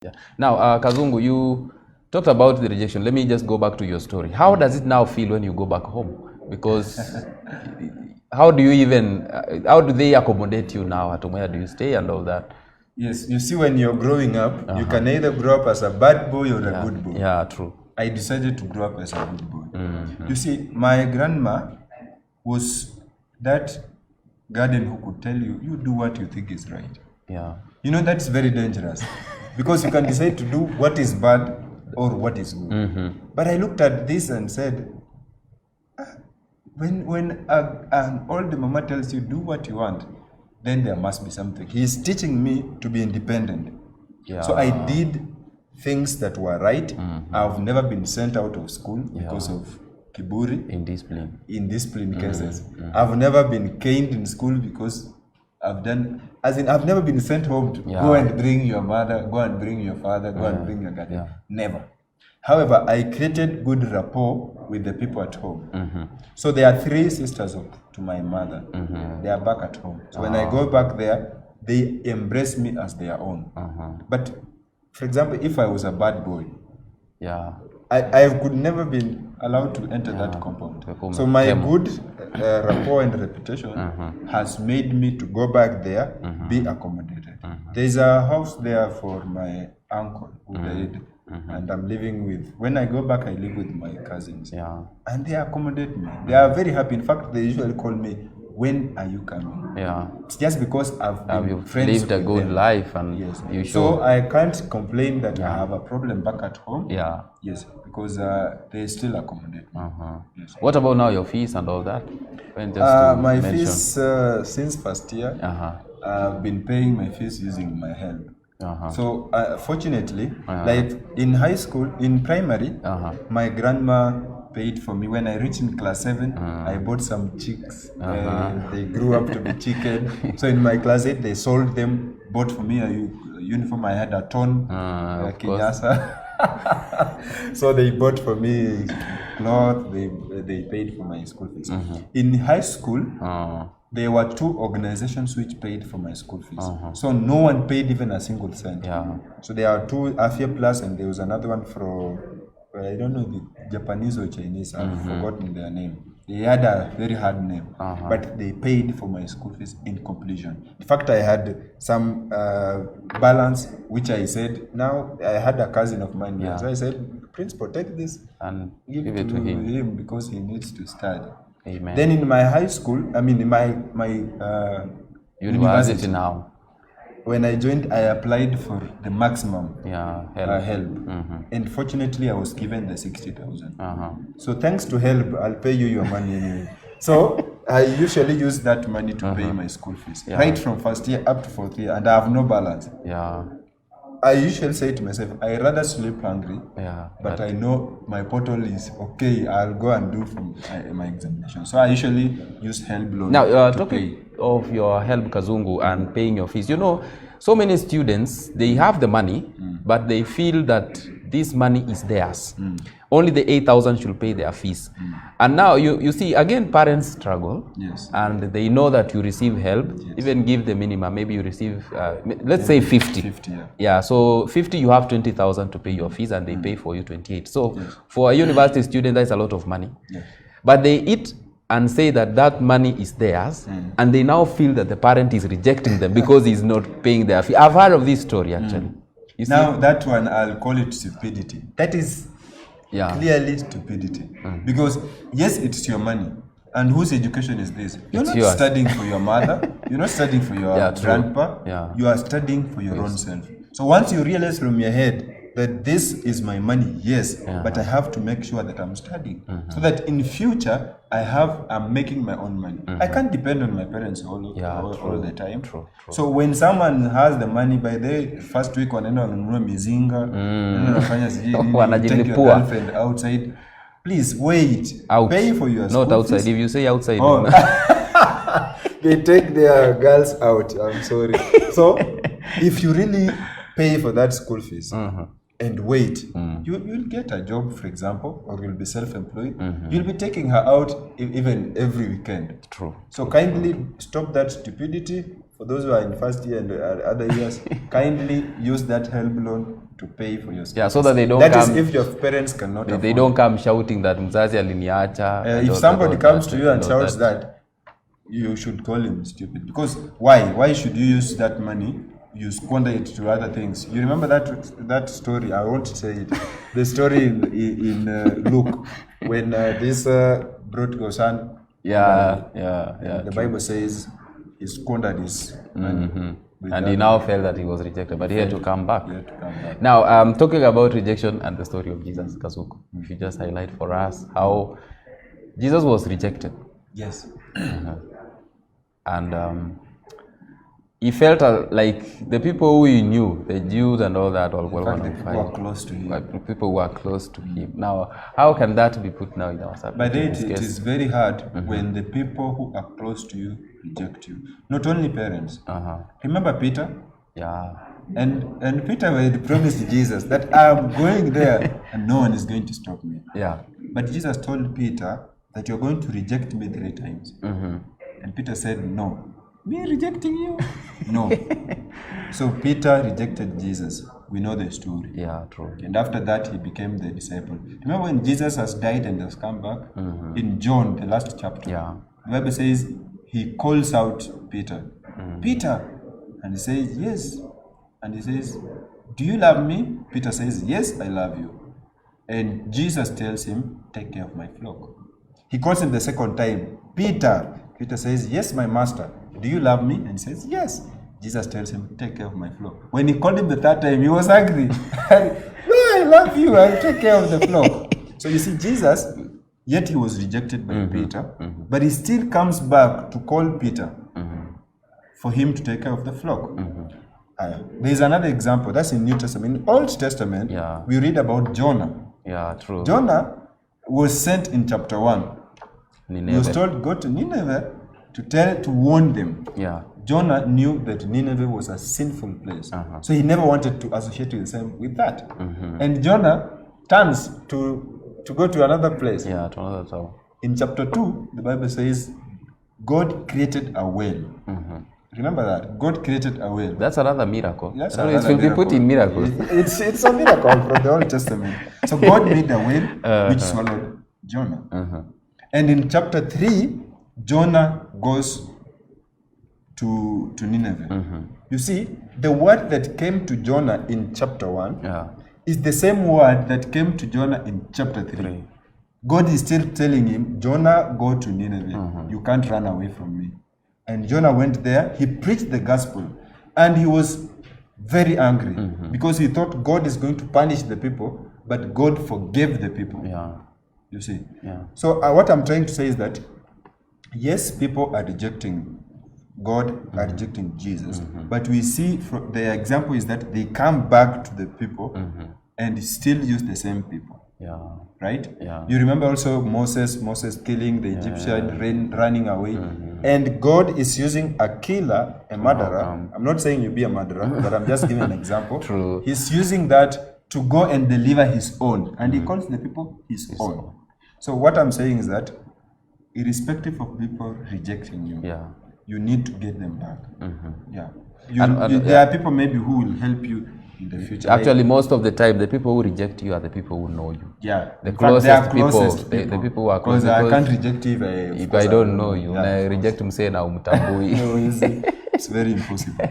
Yeah. Now, Kazungu, you talked about the rejection. Let me just go back to your story. How does it now feel when you go back home? Because how do you even, how do they accommodate you now? At where do you stay and all that? Yes, you see, when you're growing up, you can either grow up as a bad boy or a good boy. Yeah, true. I decided to grow up as a good boy. You see, my grandma was that guardian who could tell you, you do what you think is right. Yeah. You know, that's very dangerous because you can decide to do what is bad or what is good. But I looked at this and said, when an old mama tells you do what you want, then there must be something. He's teaching me to be independent. Yeah. So I did things that were right. I've never been sent out of school because of kiburi. In discipline cases. I've never been caned in school because I've never been sent home to go and bring your mother, go and bring your father, go and bring your guardian. Never. However, I created good rapport with the people at home. So there are 3 sisters to my mother. They are back at home. So when I go back there, they embrace me as their own. But for example, if I was a bad boy, I could never been allowed to enter that compound. So my good rapport and reputation has made me to go back there, be accommodated. There's a house there for my uncle who died. And I'm living with, when I go back, I live with my cousins. And they accommodate me. They are very happy. In fact, they usually call me, when are you coming? It's just because I've been friends lived a good life and you So I can't complain that I have a problem back at home. Yes, because they still accommodate me. Yes. What about now your fees and all that? My fees, since first year, I've been paying my fees using my help. So fortunately, like in high school, in primary, my grandma paid for me. When I reached in class 7, I bought some chicks. They grew up to be chicken. So in my class 8, they sold them, bought for me a uniform. I had a ton, kinyasa. So they bought for me clothes. They paid for my school fees. In high school, there were 2 organizations which paid for my school fees. So no one paid even a single cent. So there are 2, Afia Plus, and there was another one from, I don't know, the Japanese or Chinese, I've forgotten their name. They had a very hard name, but they paid for my school fees in completion. In fact, I had some balance, which I said, now I had a cousin of mine. So I said, Principal, take this and give it to him because he needs to study. Amen. Then in my high school, I mean in my university now, when I joined, I applied for the maximum help. And fortunately, I was given the 60,000. So thanks to help, I'll pay you your money anyway. So I usually use that money to pay my school fees, right from first year up to 4th year, and I have no balance. I usually say to myself, I rather sleep hungry, but I know my portal is okay. I'll go and do from my examination. So I usually use help loan. Now, talking of your help, Kazungu, and paying your fees, you know, so many students, they have the money, but they feel that this money is theirs. Only the 8,000 should pay their fees. And now you see, again, parents struggle, and they know that you receive help, even give the minimum. Maybe you receive, let's say 50. So 50, you have 20,000 to pay your fees, and they pay for you 28. So for a university student, that's a lot of money. But they eat and say that that money is theirs, and they now feel that the parent is rejecting them because he's not paying their fee. I've heard of this story, actually. You see? Now, that one, I'll call it stupidity. That is clearly stupidity. Because, yes, it's your money. And whose education is this? You're not studying for your mother. You're not studying for your grandpa. You are studying for your own self. So once you realize from your head that this is my money, but I have to make sure that I'm studying. So that in future, I'm making my own money. I can't depend on my parents all the time. So when someone has the money, by the first week, wanaenda wanunua mizinga, take your girlfriend outside, please wait. Pay for your school Not outside. If you say outside, they take their girls out. I'm sorry. So if you really pay for that school fees, and wait, you'll get a job, for example, or you'll be self-employed. You'll be taking her out even every weekend. So kindly stop that stupidity. For those who are in first year and other years, kindly use that help loan to pay for your school. Yeah, so that they don't That come, is if your parents cannot afford. they don't come shouting that mzazi aliniacha. If somebody comes to you and shouts that, you should call him stupid. Because why? Why should you use that money? You squander it to other things. You remember that story? I won't say it. The story in Luke when this prodigal son. The Bible says he squandered his money. And he now felt that he was rejected, but he had to come back. Now, talking about rejection and the story of Jesus, Kazuku, if you just highlight for us how Jesus was rejected. Yes. And he felt like the people who he knew, the Jews and all that, all were going to fight. People who are close to him. People who are close to him. Now, how can that be put now in our subject? By the way, it is very hard when the people who are close to you reject you. Not only parents. Remember Peter? Yeah. And Peter had promised Jesus that I'm going there and no one is going to stop me. Yeah. But Jesus told Peter that you're going to reject me 3 times. And Peter said, no. Me rejecting you? No. So Peter rejected Jesus. We know the story. Yeah, true. And after that, he became the disciple. Remember when Jesus has died and has come back? In John, the last chapter, the Bible says he calls out Peter. Peter. And he says, yes. And he says, do you love me? Peter says, yes, I love you. And Jesus tells him, take care of my flock. He calls him the second time, Peter. Peter says, yes, my master. Do you love me? And he says, yes. Jesus tells him, take care of my flock. When he called him the 3rd time, he was angry. No, I love you. I'll take care of the flock. So you see, Jesus, yet he was rejected by Peter, but he still comes back to call Peter for him to take care of the flock. There's another example. That's in New Testament. In Old Testament, we read about Jonah. Yeah, true. Jonah was sent in chapter 1. Nineveh. He was told, go to Nineveh to warn them. Yeah. Jonah knew that Nineveh was a sinful place. So he never wanted to associate with that. And Jonah turns to go to another place. Yeah, to another town. In chapter 2, the Bible says, God created a whale. Remember that? God created a whale. That's another miracle. That's it will be put in miracles. It's a miracle from the Old Testament. So God made a whale which swallowed Jonah. And in chapter 3, Jonah goes to Nineveh. You see, the word that came to Jonah in chapter 1 is the same word that came to Jonah in chapter 3. God is still telling him, Jonah, go to Nineveh. You can't run away from me. And Jonah went there. He preached the gospel. And he was very angry because he thought God is going to punish the people, but God forgave the people. You see? So what I'm trying to say is that, yes, people are rejecting God, are rejecting Jesus. But we see the example is that they come back to the people and still use the same people. Right? You remember also Moses killing the Egyptian, running away. And God is using a killer, a murderer. I'm not saying you be a murderer, but I'm just giving an example. True. He's using that to go and deliver his own. And he calls the people his own. So what I'm saying is that irrespective of people rejecting you, you need to get them back. There are people maybe who will help you in the future. Actually, most of the time, the people who reject you are the people who know you. The closest people. The people who are close. Because I can't reject you if I don't know you. I reject him saying, it's very impossible.